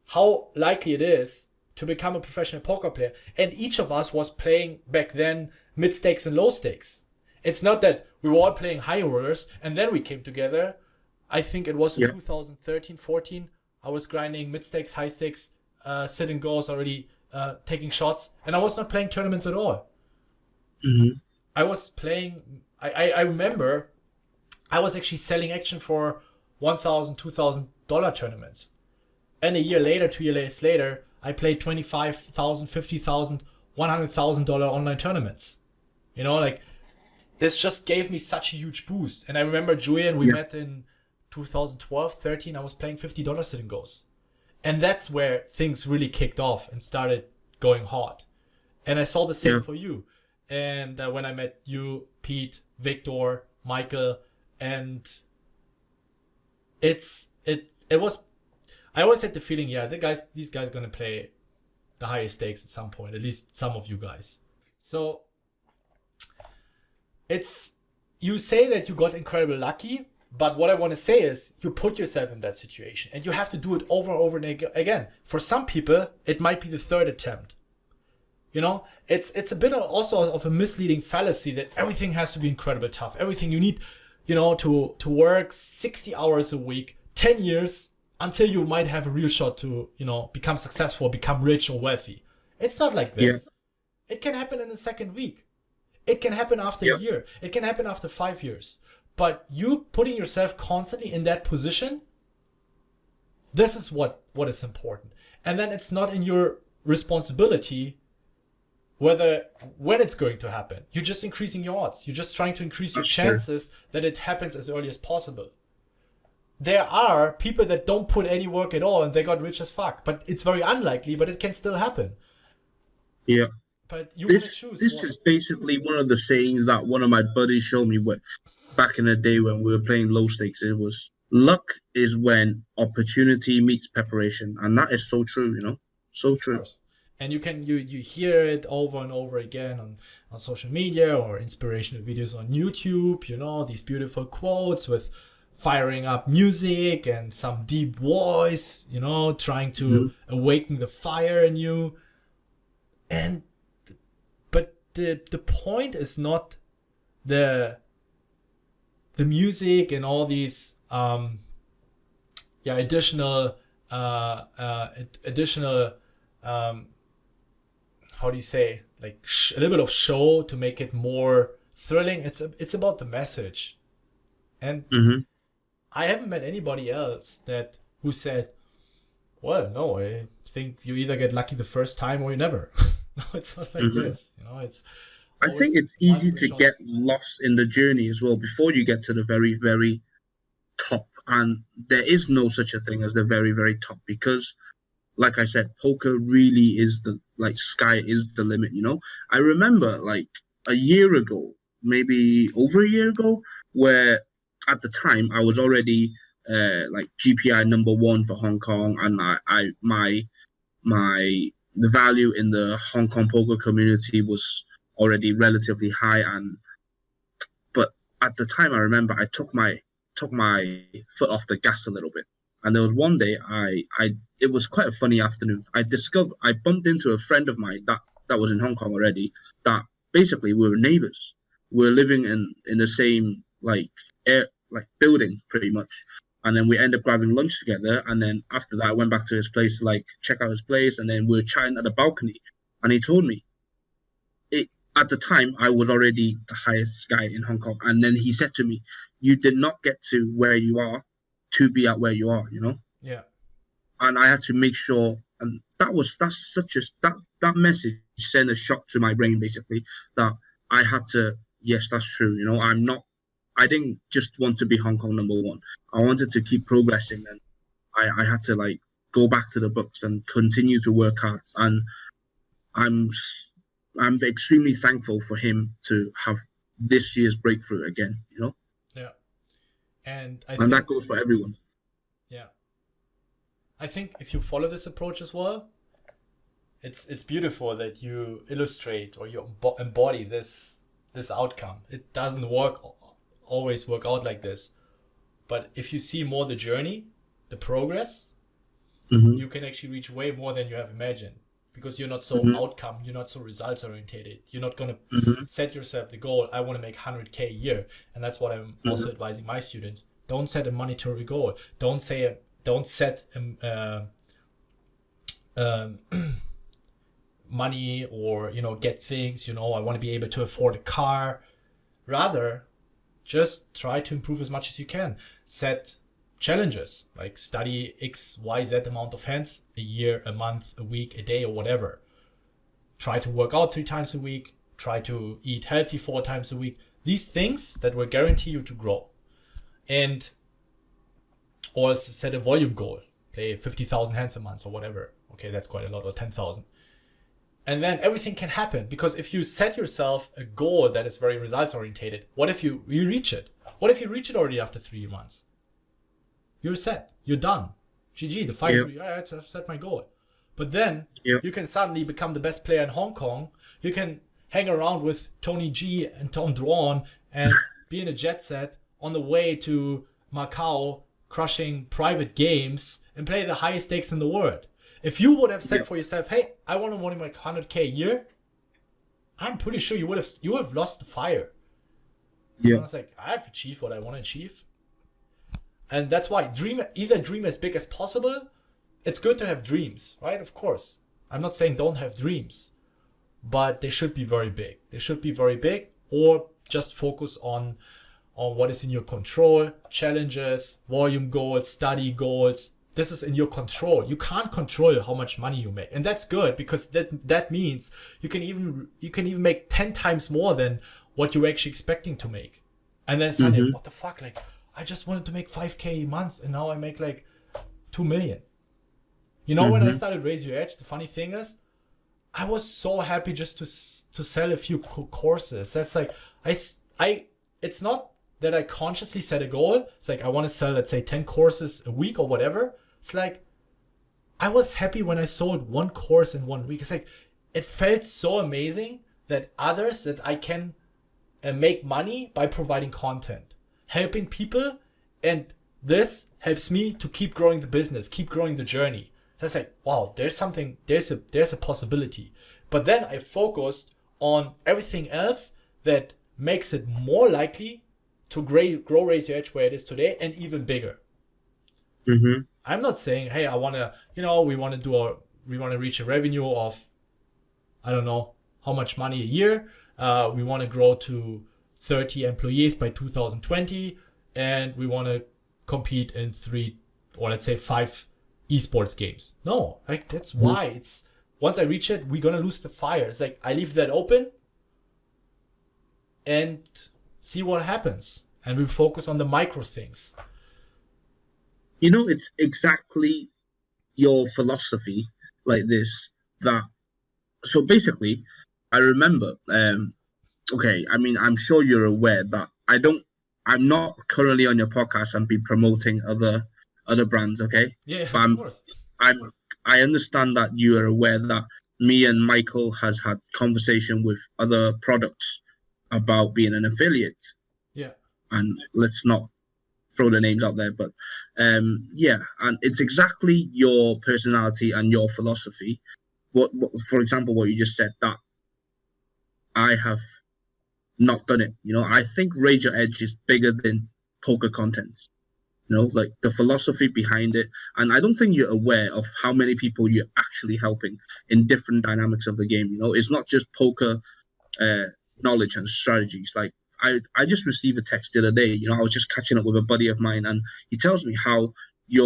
how likely it is to become a professional poker player. And each of us was playing back then mid stakes and low stakes. It's not that we were all playing high rollers and then we came together. I think it was in 2013, 14. I was grinding mid stakes, high stakes, sit and goes, already taking shots. And I was not playing tournaments at all. I was playing, I remember I was actually selling action for $1,000, $2,000 tournaments. And a year later, 2 years later, I played $25,000, $50,000, $100,000 online tournaments. This just gave me such a huge boost. And I remember Julian, we met in 2012, 13. I was playing $50 sit and goes. And that's where things really kicked off and started going hard. And I saw the same for you. And when I met you, Pete, Victor, Michael, and it was, I always had the feeling, these guys gonna play the highest stakes at some point, at least some of you guys. So you say that you got incredibly lucky, but what I want to say is you put yourself in that situation and you have to do it over and over and again. For some people, it might be the third attempt. It's a bit also of a misleading fallacy that everything has to be incredibly tough. Everything you need, to work 60 hours a week, 10 years, until you might have a real shot to, become successful, become rich or wealthy. It's not like this. It can happen in the second week. It can happen after a year. It can happen after 5 years. But you putting yourself constantly in that position, this is what what is important. And then it's not in your responsibility when it's going to happen. You're just increasing your odds. You're just trying to increase your chances that it happens as early as possible. There are people that don't put any work at all and they got rich as fuck. But it's very unlikely, but it can still happen. Yeah. But you this is basically one of the sayings that one of my buddies showed me back in the day when we were playing low stakes. It was, luck is when opportunity meets preparation. And that is so true, you know? So true. And you hear it over and over again on social media or inspirational videos on YouTube, you know, these beautiful quotes with firing up music and some deep voice, you know, trying to awaken the fire in you. But the point is not the music and all these additional how do you say, like a little bit of show to make it more thrilling. It's about the message. And I haven't met anybody else who said, well, no, I think you either get lucky the first time or you never. No, it's not like this. You know, I think it's easy to get lost in the journey as well before you get to the very, very top. And there is no such a thing as the very, very top, because like I said, poker really is sky is the limit, you know? I remember like a year ago, maybe over a year ago, where at the time I was already like GPI #1 for Hong Kong, and the value in the Hong Kong poker community was already relatively high. But at the time, I remember I took my foot off the gas a little bit. And there was one day it was quite a funny afternoon. I bumped into a friend of mine that was in Hong Kong already, that basically we were neighbors. We were living in the same building pretty much. And then we ended up grabbing lunch together. And then after that, I went back to his place to check out his place. And then we were chatting at the balcony. And he told me, at the time, I was already the highest guy in Hong Kong. And then he said to me, you did not get to where you are to be at where you are, you know? Yeah. And I had to make sure, and that message sent a shock to my brain, basically, that I had to, yes, that's true, you know? I didn't just want to be Hong Kong #1. I wanted to keep progressing, and I had to go back to the books and continue to work hard. And I'm extremely thankful for him to have this year's breakthrough again, you know? Yeah. And that goes for everyone. Yeah. I think if you follow this approach as well, it's beautiful that you illustrate or you embody this outcome. It doesn't always work out like this. But if you see more the journey, the progress, you can actually reach way more than you have imagined. Because you're not so outcome, you're not so results orientated. You're not going to set yourself the goal, I want to make 100K a year. And that's what I'm also advising my students. Don't set a monetary goal. Don't set money or, get things, I want to be able to afford a car. Rather, just try to improve as much as you can. Set challenges, like study XYZ amount of hands a year, a month, a week, a day, or whatever. Try to work out 3 times a week. Try to eat healthy 4 times a week. These things that will guarantee you to grow. And or set a volume goal. Play 50,000 hands a month or whatever. Okay, that's quite a lot, or 10,000. And then everything can happen, because if you set yourself a goal that is very results orientated, what if you reach it? What if you reach it already after 3 months? You're set. You're done. GG. The fight is, I've set my goal. But then you can suddenly become the best player in Hong Kong. You can hang around with Tony G and Tom Drawn and be in a jet set on the way to Macau, crushing private games and play the highest stakes in the world. If you would have said for yourself, hey, I want to make 100K a year, I'm pretty sure you would have lost the fire. Yeah. I was like, I've achieved what I want to achieve. And that's why either dream as big as possible. It's good to have dreams, right? Of course. I'm not saying don't have dreams, but they should be very big. They should be very big, or just focus on what is in your control, challenges, volume goals, study goals, this is in your control. You can't control how much money you make, and that's good, because that means you can even make 10 times more than what you're actually expecting to make. And then suddenly, what the fuck? Like, I just wanted to make 5K a month, and now I make like 2 million. You know, when I started Raise Your Edge, the funny thing is, I was so happy just to sell a few courses. That's like, it's not that I consciously set a goal. It's like, I want to sell, let's say, 10 courses a week or whatever. It's like, I was happy when I sold one course in 1 week. It's like, it felt so amazing that I can make money by providing content, helping people. And this helps me to keep growing the business, keep growing the journey. That's like, wow, there's a possibility. But then I focused on everything else that makes it more likely to grow Raise Your Edge where it is today, and even bigger. I'm not saying, hey, I want to, we want to reach a revenue of, I don't know how much money a year. We want to grow to 30 employees by 2020, and we want to compete in 3 or let's say 5 esports games. No, like, that's why it's, once I reach it, we're gonna lose the fire. It's like, I leave that open and see what happens, and we focus on the micro things. It's exactly your philosophy like this, that, so basically, I remember, okay, I mean, I'm sure you're aware that I'm not currently on your podcast and be promoting other brands, okay? Yeah, but of course. I understand that you are aware that me and Michael has had conversation with other products about being an affiliate. Yeah. And let's not throw the names out there, but yeah, and it's exactly your personality and your philosophy. What, for example, what you just said, that I have not done it. I think Raise Your Edge is bigger than poker content. Like the philosophy behind it. And I don't think you're aware of how many people you're actually helping in different dynamics of the game. It's not just poker knowledge and strategies. Like, I just received a text the other day. I was just catching up with a buddy of mine, and he tells me how you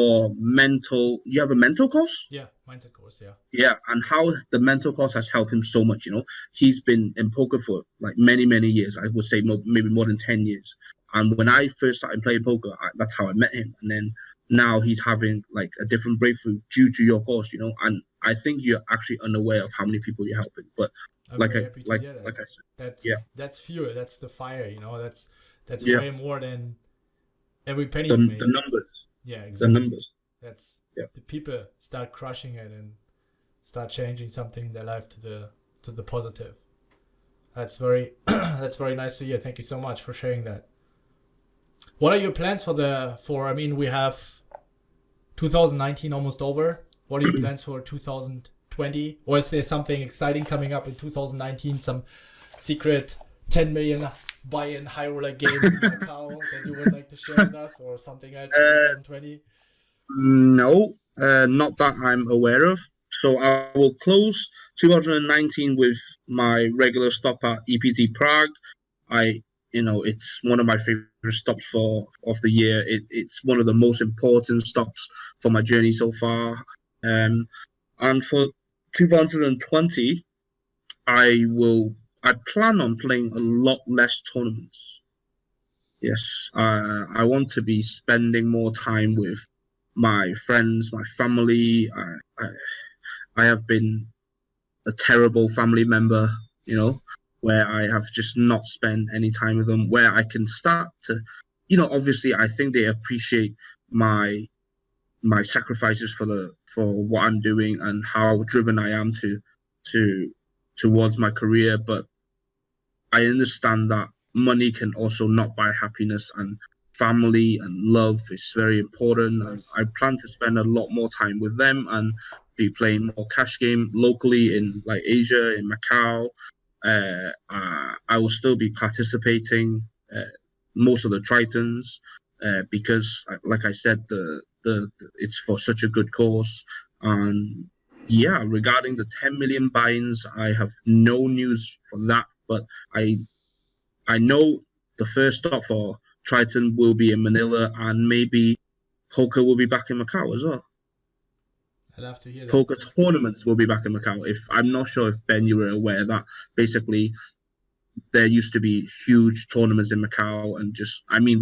have a mental course? Yeah, mindset course, yeah. Yeah, and how the mental course has helped him so much. He's been in poker for like many, many years. I would say maybe more than 10 years. And when I first started playing poker, that's how I met him. And then now he's having like a different breakthrough due to your course, and I think you're actually unaware of how many people you're helping. But like I said, that's fuel, that's the fire, that's yeah. way more than every penny the, you make. the numbers. Yeah, exactly. The numbers. That's the people start crushing it and start changing something in their life to the positive. That's very that's very nice to hear. Thank you so much for sharing that. What are your plans I mean, we have 2019 almost over. What are your plans for 2020? Or is there something exciting coming up in 2019? Some secret 10 million buy-in high roller games in Macau that you would like to share with us, or something else in 2020? No, not that I'm aware of. So I will close 2019 with my regular stop at EPT Prague. It's one of my favorite stops of the year. It's one of the most important stops for my journey so far. And for 2020, I plan on playing a lot less tournaments. Yes, I want to be spending more time with my friends, my family. I have been a terrible family member, where I have just not spent any time with them, where I can start to, obviously I think they appreciate my sacrifices for what I'm doing and how driven I am towards my career. But I understand that money can also not buy happiness, and family and love is very important. And I plan to spend a lot more time with them and be playing more cash game locally in like Asia, in Macau. I will still be participating most of the Tritons because, like I said, the it's for such a good cause. And yeah, regarding the 10 million buy-ins, I have no news for that, but I know the first stop for Triton will be in Manila, and maybe poker will be back in Macau as well. I love to hear that. Poker tournaments will be back in Macau. I'm not sure if Ben, you were aware that basically there used to be huge tournaments in Macau, and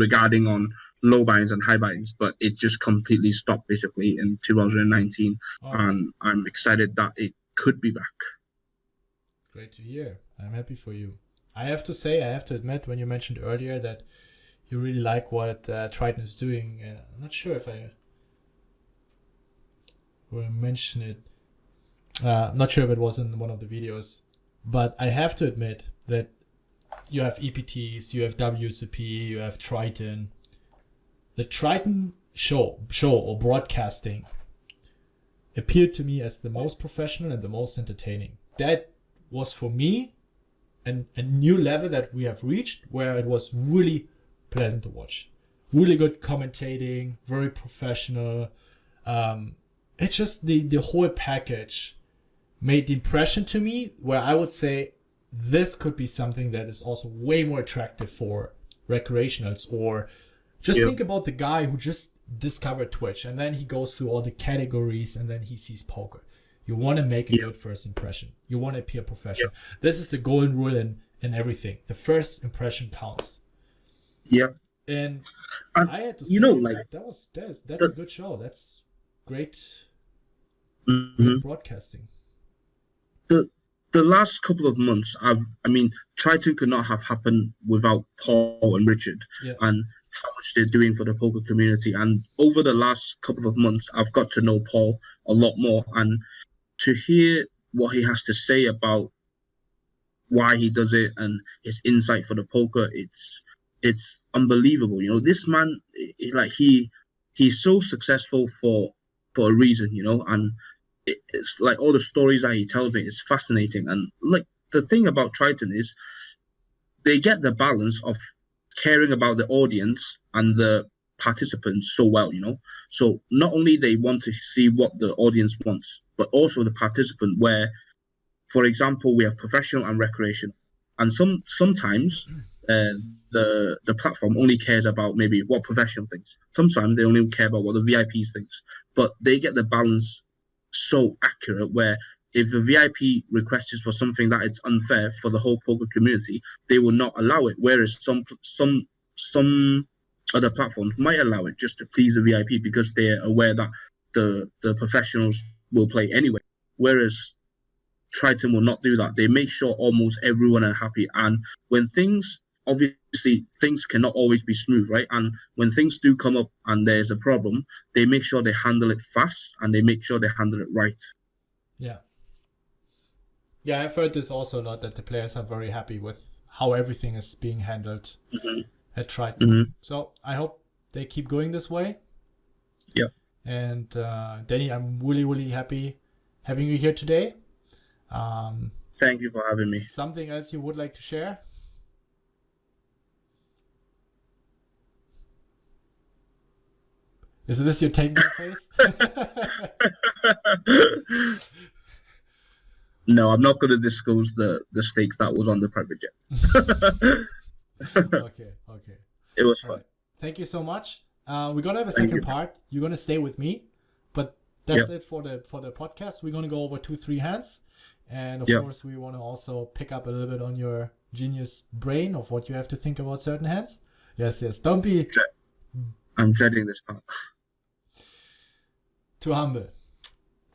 regarding on low buy-ins and high buy-ins, but it just completely stopped basically in 2019, and I'm excited that it could be back. Great to hear. I'm happy for you. I have to admit, when you mentioned earlier that you really like what Triton is doing, I'm not sure if I will mention it. Not sure if it was in one of the videos, but I have to admit that you have EPTs, you have WSOP, you have Triton. The Triton show or broadcasting appeared to me as the most professional and the most entertaining. That was for me a new level that we have reached, where it was really pleasant to watch. Really good commentating, very professional. It's just the whole package made the impression to me where I would say this could be something that is also way more attractive for recreationals, or just think about the guy who just discovered Twitch and then he goes through all the categories and then he sees poker. You want to make a good first impression. You want to appear professional. This is the golden rule in everything. The first impression counts. Yeah. And I had to say, that's a good show. That's great, great broadcasting. The last couple of months, Triton could not have happened without Paul and Richard and how much they're doing for the poker community. And over the last couple of months, I've got to know Paul a lot more, and to hear what he has to say about why he does it and his insight for the poker, it's unbelievable. You know, this man, he's so successful for a reason, you know, and it's like all the stories that he tells me is fascinating. And like the thing about Triton is they get the balance of caring about the audience and the participants so well, you know. So not only they want to see what the audience wants, but also the participant, where, for example, we have professional and recreational, and sometimes the platform only cares about maybe what professional thinks. Sometimes they only care about what the VIPs thinks, but they get the balance so accurate where if the VIP request is for something that it's unfair for the whole poker community, they will not allow it. Whereas some other platforms might allow it just to please the VIP because they're aware that the professionals will play anyway. Whereas Triton will not do that. They make sure almost everyone are happy. And when obviously things cannot always be smooth, right? And when things do come up and there's a problem, they make sure they handle it fast and they make sure they handle it right. Yeah, I've heard this also a lot, that the players are very happy with how everything is being handled at Triton. So I hope they keep going this way. Yeah. And Danny, I'm really, really happy having you here today. Thank you for having me. Something else you would like to share? Is this your technical face? No, I'm not going to disclose the stakes that was on the private jet. Okay. It was fun. Right. Thank you so much. We're gonna have a second part. You're gonna stay with me, but that's it for the podcast. We're gonna go over 2-3 hands, and of course we want to also pick up a little bit on your genius brain of what you have to think about certain hands. Yes. Don't be. I'm dreading this part. Too humble.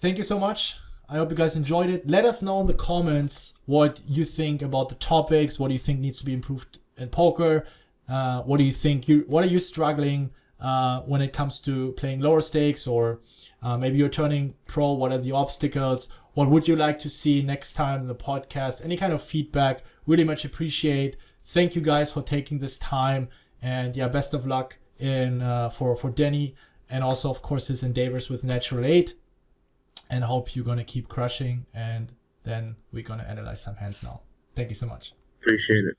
Thank you so much. I hope you guys enjoyed it. Let us know in the comments what you think about the topics. What do you think needs to be improved in poker? What do you think? What are you struggling when it comes to playing lower stakes, or maybe you're turning pro? What are the obstacles? What would you like to see next time in the podcast? Any kind of feedback, really much appreciate. Thank you guys for taking this time, and best of luck in for Danny, and also of course his endeavors with Natural 8. And hope you're gonna keep crushing, and then we're gonna analyze some hands now. Thank you so much. Appreciate it.